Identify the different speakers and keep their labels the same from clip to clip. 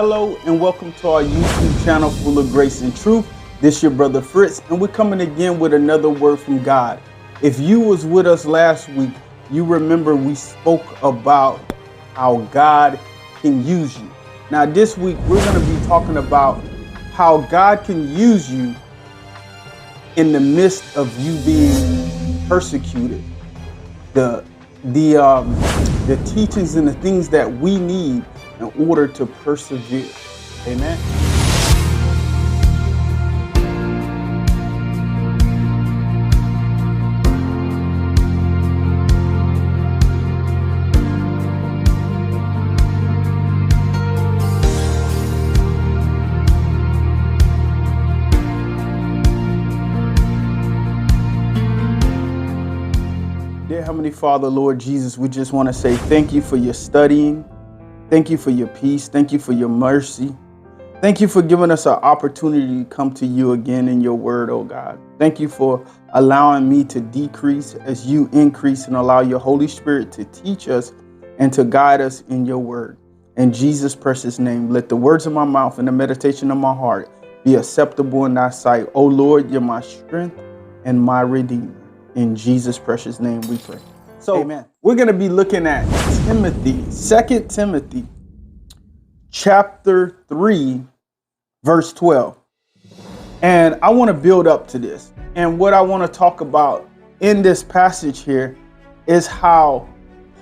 Speaker 1: Hello and welcome to our YouTube channel full of grace and truth. This is your brother Fritz, and we're coming again with another word from God. If you was with us last week, you remember we spoke about how God can use you. Now this week we're going to be talking about how God can use you in the midst of you being persecuted. The teachings and the things that we need in order to persevere. Amen. Dear Heavenly Father, Lord Jesus, we just want to say thank you for your studying. Thank you for your peace. Thank you for your mercy. Thank you for giving us an opportunity to come to you again in your word, oh God. Thank you for allowing me to decrease as you increase, and allow your Holy Spirit to teach us and to guide us in your word. In Jesus' precious name, let the words of my mouth and the meditation of my heart be acceptable in thy sight. Oh Lord, you're my strength and my redeemer. In Jesus' precious name we pray. So, amen. We're going to be looking at Timothy, 2 Timothy, chapter 3, verse 12. And I want to build up to this. And what I want to talk about in this passage here is how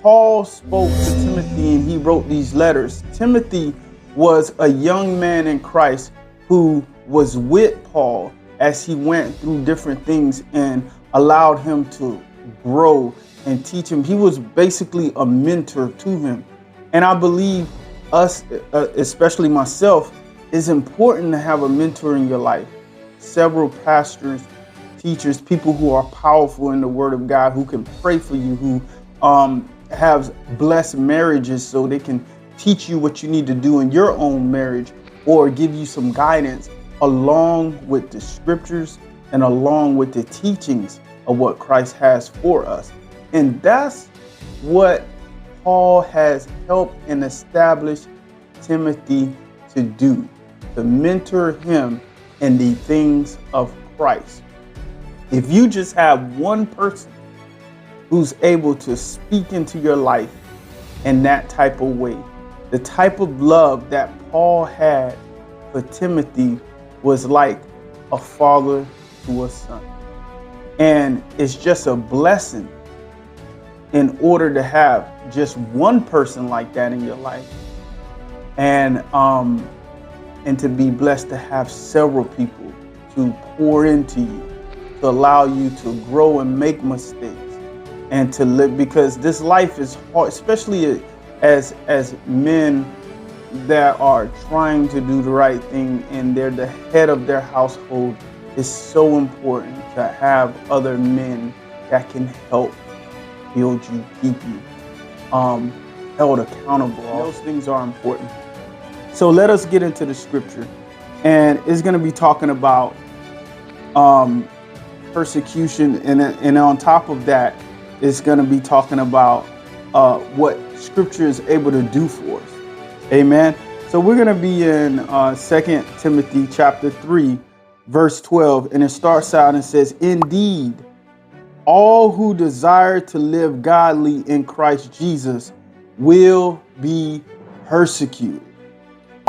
Speaker 1: Paul spoke to Timothy and he wrote these letters. Timothy was a young man in Christ who was with Paul as he went through different things and allowed him to grow and teach him. He was basically a mentor to him. And I believe us, especially myself, is important to have a mentor in your life. Several pastors, teachers, people who are powerful in the word of God, who can pray for you, who have blessed marriages so they can teach you what you need to do in your own marriage, or give you some guidance along with the scriptures and along with the teachings of what Christ has for us. And that's what Paul has helped and established Timothy to do, to mentor him in the things of Christ. If you just have one person who's able to speak into your life in that type of way, the type of love that Paul had for Timothy was like a father to a son. And it's just a blessing in order to have just one person like that in your life, and to be blessed to have several people to pour into you, to allow you to grow and make mistakes and to live, because this life is hard, especially as men that are trying to do the right thing and they're the head of their household. It's so important to have other men that can help build you, keep you held accountable. All those things are important. So let us get into the scripture, and it's going to be talking about persecution, and on top of that, it's going to be talking about what scripture is able to do for us. Amen. So we're going to be in 2 Timothy chapter 3, verse 12, and it starts out and says, "Indeed, all who desire to live godly in Christ Jesus will be persecuted.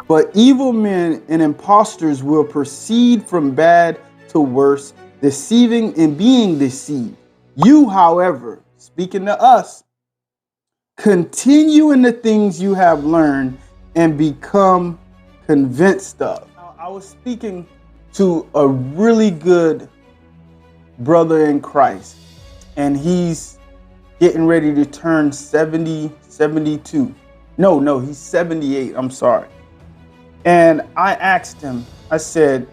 Speaker 1: But evil men and impostors will proceed from bad to worse, deceiving and being deceived. You, however," speaking to us, "continue in the things you have learned and become convinced of." Now, I was speaking to a really good brother in Christ, and he's getting ready to turn 72. No, he's 78. I'm sorry. And I asked him, I said,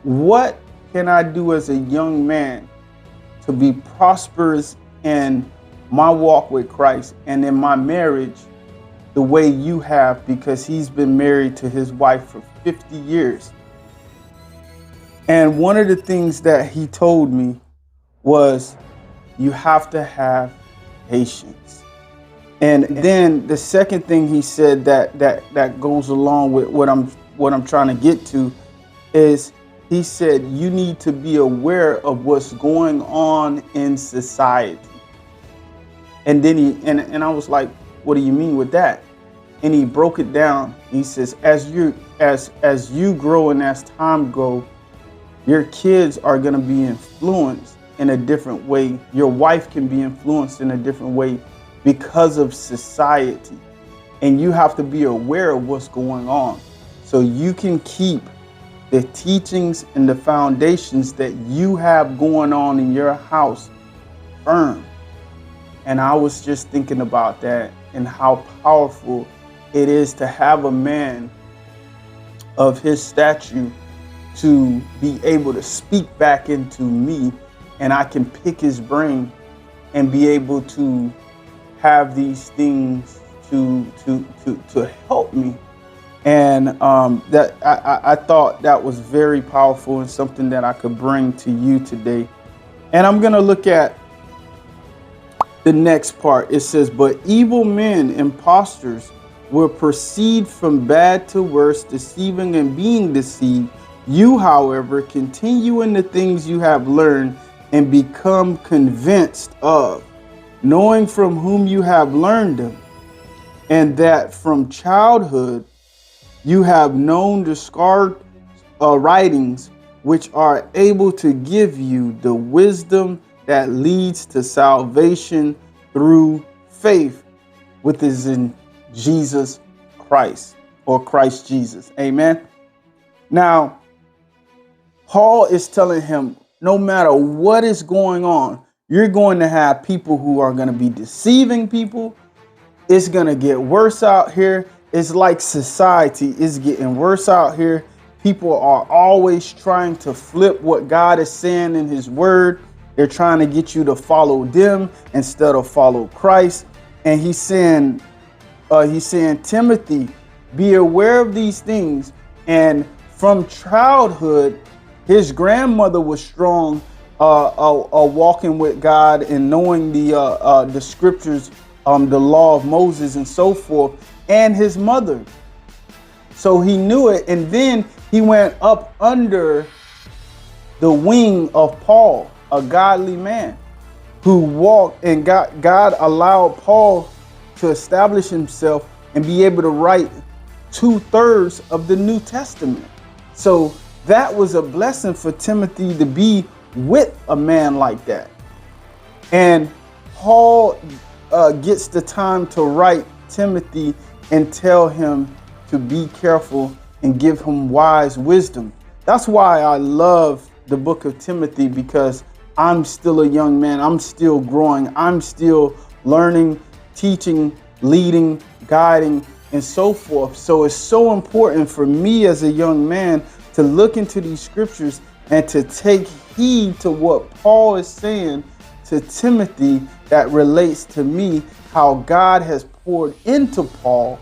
Speaker 1: what can I do as a young man to be prosperous in my walk with Christ and in my marriage the way you have? Because he's been married to his wife for 50 years. And one of the things that he told me was, you have to have patience. And then the second thing he said that goes along with what I'm trying to get to is he said you need to be aware of what's going on in society. And then and I was like, what do you mean with that? And he broke it down. He says, as you grow and as time goes, your kids are going to be influenced in a different way. Your wife can be influenced in a different way because of society. And you have to be aware of what's going on so you can keep the teachings and the foundations that you have going on in your house firm. And I was just thinking about that and how powerful it is to have a man of his stature to be able to speak back into me, and I can pick his brain and be able to have these things to help me. And that I thought that was very powerful and something that I could bring to you today. And I'm going to look at the next part. It says, but evil men, impostors, will proceed from bad to worse, deceiving and being deceived. You, however, continue in the things you have learned and become convinced of, knowing from whom you have learned them, and that from childhood you have known the sacred writings, which are able to give you the wisdom that leads to salvation through faith, which is in Jesus Christ, or Christ Jesus. Amen. Now, Paul is telling him, no matter what is going on, you're going to have people who are going to be deceiving people. It's going to get worse out here. It's like society is getting worse out here. People are always trying to flip what God is saying in his word. They're trying to get you to follow them instead of follow Christ. And he's saying, Timothy, be aware of these things. And from childhood, his grandmother was strong, walking with God and knowing the scriptures, the law of Moses and so forth, and his mother. So he knew it. And then he went up under the wing of Paul, a godly man who walked, and God allowed Paul to establish himself and be able to write 2/3 of the New Testament. So that was a blessing for Timothy to be with a man like that. And Paul gets the time to write Timothy and tell him to be careful and give him wise wisdom. That's why I love the book of Timothy, because I'm still a young man. I'm still growing. I'm still learning, teaching, leading, guiding, and so forth. So it's so important for me as a young man to look into these scriptures and to take heed to what Paul is saying to Timothy that relates to me, how God has poured into Paul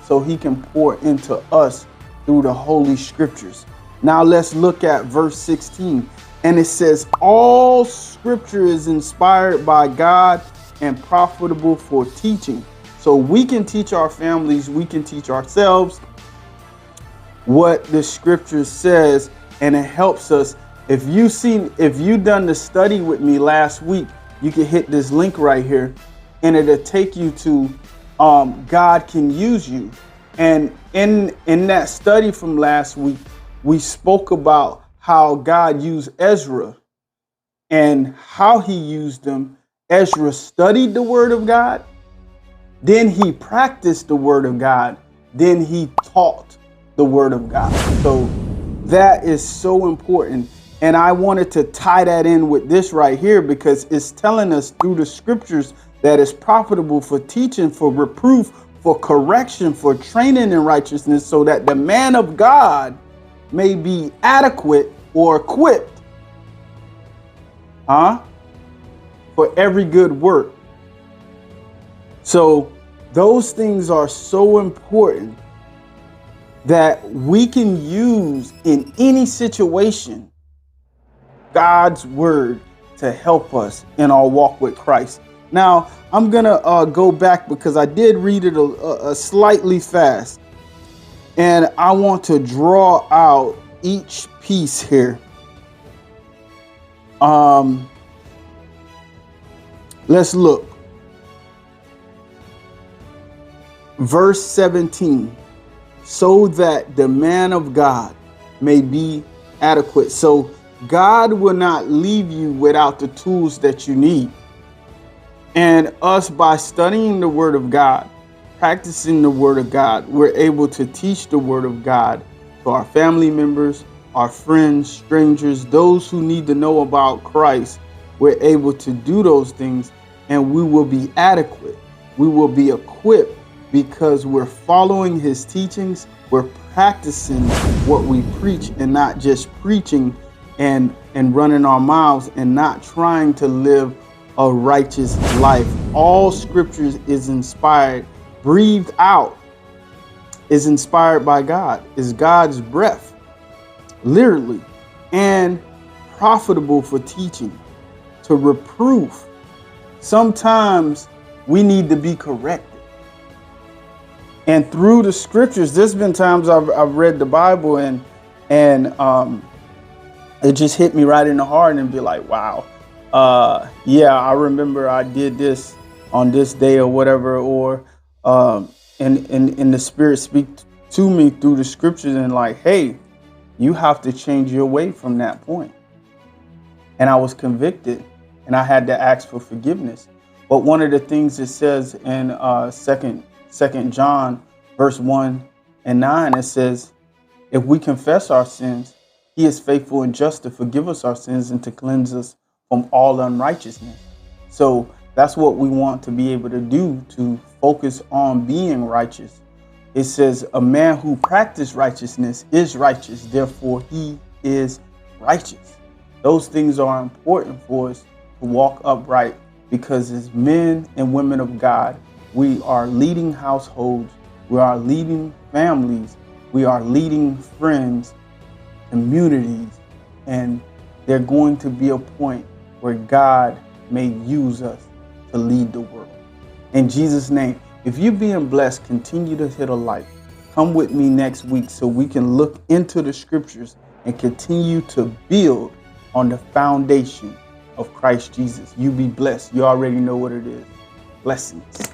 Speaker 1: so he can pour into us through the Holy Scriptures. Now let's look at verse 16. And it says, all scripture is inspired by God and profitable for teaching. So we can teach our families, we can teach ourselves what the scripture says, and it helps us. If you done the study with me last week, you can hit this link right here and it'll take you to God can use you. And in that study from last week, we spoke about how God used Ezra and how he used them. Ezra studied the word of God, then he practiced the word of God, then he taught the word of God. So that is so important. And I wanted to tie that in with this right here, because it's telling us through the scriptures that it's profitable for teaching, for reproof, for correction, for training in righteousness, so that the man of God may be adequate or equipped for every good work. So those things are so important that we can use in any situation God's word to help us in our walk with Christ. Now, I'm going to go back because I did read it a slightly fast. And I want to draw out each piece here. Let's look. Verse 17. So that the man of God may be adequate. So God will not leave you without the tools that you need. And us, by studying the Word of God, practicing the Word of God, we're able to teach the Word of God to our family members, our friends, strangers, those who need to know about Christ. We're able to do those things, and we will be adequate. We will be equipped because we're following His teachings. We're practicing what we preach and not just preaching and running our mouths and not trying to live a righteous life. All scriptures is inspired, breathed out, is inspired by God, is God's breath, literally, and profitable for teaching, to reproof. Sometimes we need to be corrected. And through the scriptures, there's been times I've read the Bible and it just hit me right in the heart and be like, wow, yeah, I remember I did this on this day or whatever, or and the Spirit speak to me through the scriptures and like, hey, you have to change your way from that point. And I was convicted and I had to ask for forgiveness. But one of the things it says in Second John verse 1 and 9, it says, if we confess our sins, He is faithful and just to forgive us our sins and to cleanse us from all unrighteousness. So that's what we want to be able to do, to focus on being righteous. It says a man who practices righteousness is righteous, therefore he is righteous. Those things are important for us to walk upright, because as men and women of God, we are leading households, we are leading families, we are leading friends, communities, and there's going to be a point where God may use us to lead the world. In Jesus' name, if you're being blessed, continue to hit a like. Come with me next week so we can look into the scriptures and continue to build on the foundation of Christ Jesus. You be blessed. You already know what it is. Blessings.